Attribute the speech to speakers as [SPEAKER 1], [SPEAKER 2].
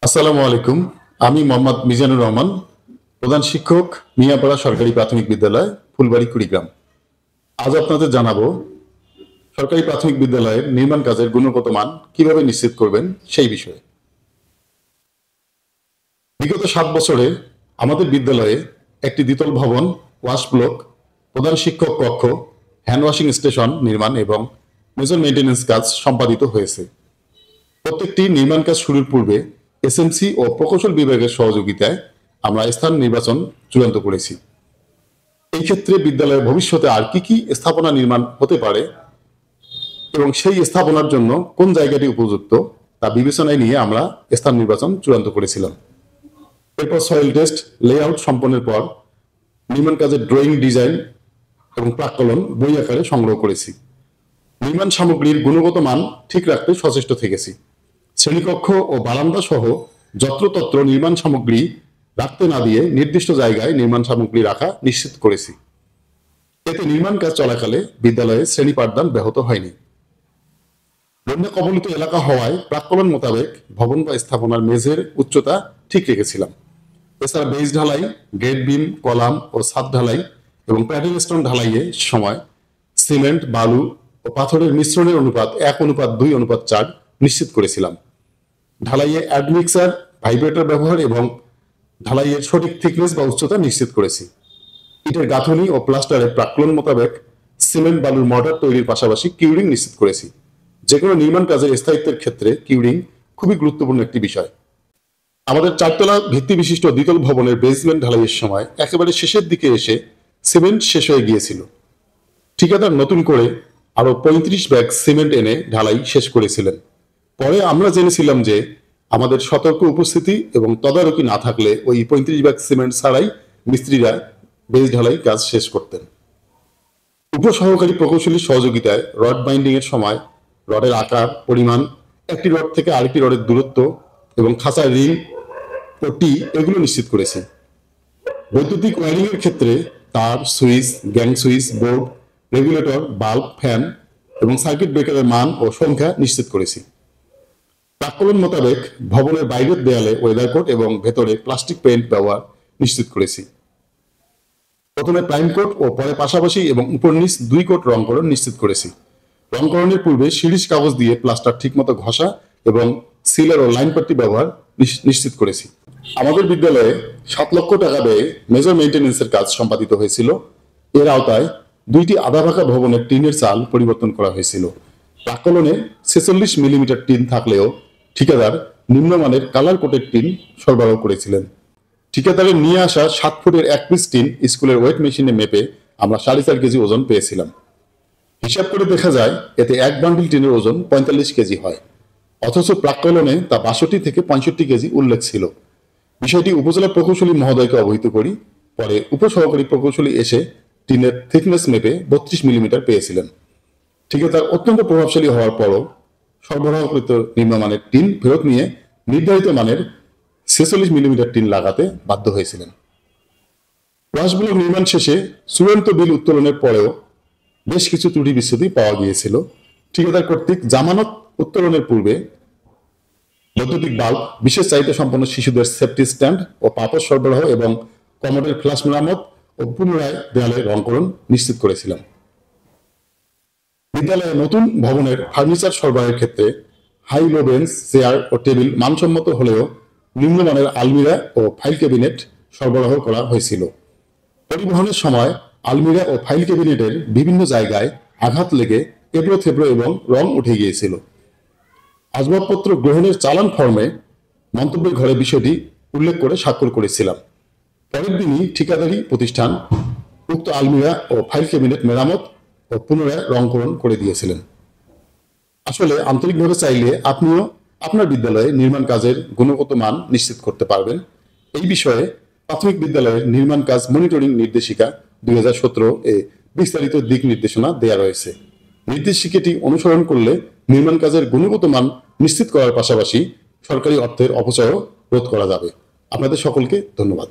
[SPEAKER 1] আসসালামু আলাইকুম। আমি মোহাম্মদ মিজানুর রহমান, প্রধান শিক্ষক, মিয়াপাড়া সরকারি প্রাথমিক বিদ্যালয়, ফুলবাড়ী, কুড়িগ্রাম। আজ আপনাদের জানাবো সরকারি প্রাথমিক বিদ্যালয়ের নির্মাণ কাজের গুণগত মান কিভাবে নিশ্চিত করবেন সেই বিষয়ে। বিগত 7 বছরে আমাদের বিদ্যালয়ে একটি দ্বিতল ভবন, ওয়াশ ব্লক, প্রধান শিক্ষক কক্ষ, হ্যান্ড ওয়াশিং স্টেশন নির্মাণ এবং মেজর মেইনটেনেন্স কাজ সম্পাদিত হয়েছে। প্রত্যেকটি নির্মাণ কাজ শুরুর পূর্বে এসএমসি ও প্রকৌশল বিভাগের সহযোগিতায় আমরা স্থান নির্বাচন চূড়ান্ত করেছি। এই ক্ষেত্রে বিদ্যালয়ের ভবিষ্যতে আর কি স্থাপনা নির্মাণ হতে পারে এবং সেই স্থাপনার জন্য কোন জায়গাটি উপযুক্ত তা বিবেচনায় নিয়ে আমরা স্থান নির্বাচন চূড়ান্ত করেছিলাম। এরপর সয়েল টেস্ট, লেআউট সম্পন্নের পর নির্মাণ কাজের ড্রয়িং, ডিজাইন এবং প্রাক্কলন বই আকারে সংগ্রহ করেছি। নির্মাণ সামগ্রীর গুণগত মান ঠিক রাখতে সচেষ্ট থেকেছি। শ্রেণীকক্ষ ও বারান্দা সহ যত্রতত্র নির্মাণ সামগ্রী রাখতে না দিয়ে নির্দিষ্ট জায়গায় নির্মাণ সামগ্রী রাখা নিশ্চিত করেছি। এতে নির্মাণ কাজ চলাকালে বিদ্যালয়ে শ্রেণী পাঠদান ব্যাহত হয়নি। বন্যা কবলিত এলাকা হওয়ায় প্রাক্কলন মোতাবেক ভবন বা স্থাপনার মেঝের উচ্চতা ঠিক রেখেছিলাম। এছাড়া বেস ঢালাই, গেট বিম, কলাম ও ছাদ ঢালাই এবং প্যাডেল স্টোন ঢালাইয়ের সময় সিমেন্ট, বালু ও পাথরের মিশ্রণের অনুপাত 1:2:4 নিশ্চিত করেছিলাম। ঢালাইয়ে অ্যাডমিক্সার, ভাইব্রেটর ব্যবহার এবং ঢালাইয়ের সঠিক থিকনেস বা উচ্চতা নিশ্চিত করেছি। ইটের গাঁথনি ও প্লাস্টারের প্রাক্কলন মোতাবেক সিমেন্ট, বালুর মর্টার তৈরির পাশাপাশি কিউরিং নিশ্চিত করেছি। যে কোনো নির্মাণ কাজের স্থায়িত্বের ক্ষেত্রে কিউরিং খুবই গুরুত্বপূর্ণ একটি বিষয়। আমাদের 4তলা ভিত্তি বিশিষ্ট দ্বিতল ভবনের বেসমেন্ট ঢালাইয়ের সময় একেবারে শেষের দিকে এসে সিমেন্ট শেষ হয়ে গিয়েছিল। ঠিকাদার নতুন করে আরো 35 ব্যাগ সিমেন্ট এনে ঢালাই শেষ করেছিলেন। পরে আমরা জেনেছিলাম যে আমাদের সতর্ক উপস্থিতি এবং তদারকি না থাকলে ওই 35 ব্যাগ সিমেন্ট ছাড়াই মিস্ত্রিরা বেস ঢালাই কাজ শেষ করতেন। উপসহকারী প্রকৌশলীর সহযোগিতায় রড বাইন্ডিং এর সময় রডের আকার, পরিমাণ, একটি রড থেকে আরেকটি রডের দূরত্ব এবং খাঁচার রিং ও টি এগুলো নিশ্চিত করেছি। বৈদ্যুতিক ওয়্যারিং এর ক্ষেত্রে তার, switch, gang switch, board, regulator, bulb, fan এবং সার্কিট ব্রেকারের মান ও সংখ্যা নিশ্চিত করেছি। প্রাক্কলন মোতাবেক ভবনের বাইরের দেয়ালে ওয়েদার কোট এবং ভেতরে প্লাস্টিক পেইন্ট ব্যবহার নিশ্চিত করেছি। প্রথমে প্রাইম কোট ও পরে পাশাপাশি এবং উপর নিচ 2 কোট রংকরণ নিশ্চিত করেছি। রংকরণের পূর্বে শিরিষ কাগজ দিয়ে প্লাস্টার ঠিকমতো ঘষা এবং সিলার ও লাইন পাট্টি ব্যবহার নিশ্চিত করেছি। আমাদের বিদ্যালয়ে 7 লক্ষ টাকা ব্যয়ে মেজর মেইনটেনেন্সের কাজ সম্পাদিত হয়েছিল। এর আওতায় 2টি আধা ভাঙা ভবনের টিনের চাল পরিবর্তন করা হয়েছিল। প্রাক্কলনে 46 মিলিমিটার টিন থাকলেও ঠিকাদার নিম্নমানের কালার কোটেড টিন সরবরাহ করেছিলেন। ঠিকাদারের নিয়ে আসা 7 ফুটের 1 পিস টিন স্কুলের ওয়েট মেশিনে মেপে আমরা 4.5 কেজি ওজন পেয়েছিলাম। হিসাব করে দেখা যায় এতে 1 বান্ডিল টিনের ওজন 45 কেজি হয়, অথচ প্রাক্কলনে তা 62 থেকে 65 কেজি উল্লেখ ছিল। বিষয়টি উপজেলা প্রকৌশলী মহোদয়কে অবহিত করি। পরে উপসহকারী প্রকৌশলী এসে টিনের থিকনেস মেপে 32 মিলিমিটার পেয়েছিলেন। ঠিকাদার অত্যন্ত প্রভাবশালী হওয়ার পরও সরবরাহকৃত নিম্নমানের টিন ফেরত নিয়ে নির্ধারিত মানের 46 মিলিমিটার টিন লাগাতে বাধ্য হয়েছিলেন। ওয়াশ ব্লক নির্মাণ শেষে চূড়ান্ত বিল উত্তোলনের পরেও বেশ কিছু ত্রুটি বিচ্ছুতি পাওয়া গিয়েছিল। ঠিকাদার কর্তৃক জামানত উত্তোলনের পূর্বে বৈদ্যুতিক বাল্ব, বিশেষ চাহিদা সম্পন্ন শিশুদের সেফটি স্ট্যান্ড ও পাপড় সরবরাহ এবং কমোডের ফ্ল্যাশ মেরামত ও পুনরায় দেয়ালে রংকরণ নিশ্চিত করেছিলাম। বিদ্যালয়ে নতুন ভবনের ফার্নিচার সরবরাহের ক্ষেত্রে হাই লো বেঞ্চ, চেয়ার ও টেবিল মানসম্মত হলেও নিম্নমানের আলমিরা ও ফাইল ক্যাবিনেট সরবরাহ করা হয়েছিল। পরিবহনের সময় আলমিরা ও ফাইল ক্যাবিনেটের বিভিন্ন জায়গায় আঘাত লেগে এবড়ো থেবড়ো এবং রং উঠে গিয়েছিল। আসবাবপত্র গ্রহণের চালান ফর্মে মন্তব্যের ঘরে বিষয়টি উল্লেখ করে স্বাক্ষর করেছিলাম। পরের দিনই ঠিকাদারি প্রতিষ্ঠান উক্ত আলমিরা ও ফাইল ক্যাবিনেট মেরামত ও পুনরায় রংকরণ করে দিয়েছিলেন। আসলে আন্তরিকভাবে চাইলে আপনিও আপনার বিদ্যালয়ে নির্মাণ কাজের গুণগত মান নিশ্চিত করতে পারবেন। এই বিষয়ে প্রাথমিক বিদ্যালয়ের নির্মাণ কাজ মনিটরিং নির্দেশিকা 2017 এ বিস্তারিত দিক নির্দেশনা দেয়া রয়েছে। নির্দেশিকাটি অনুসরণ করলে নির্মাণ কাজের গুণগত মান নিশ্চিত করার পাশাপাশি সরকারি অর্থের অপচয়ও রোধ করা যাবে। আপনাদের সকলকে ধন্যবাদ।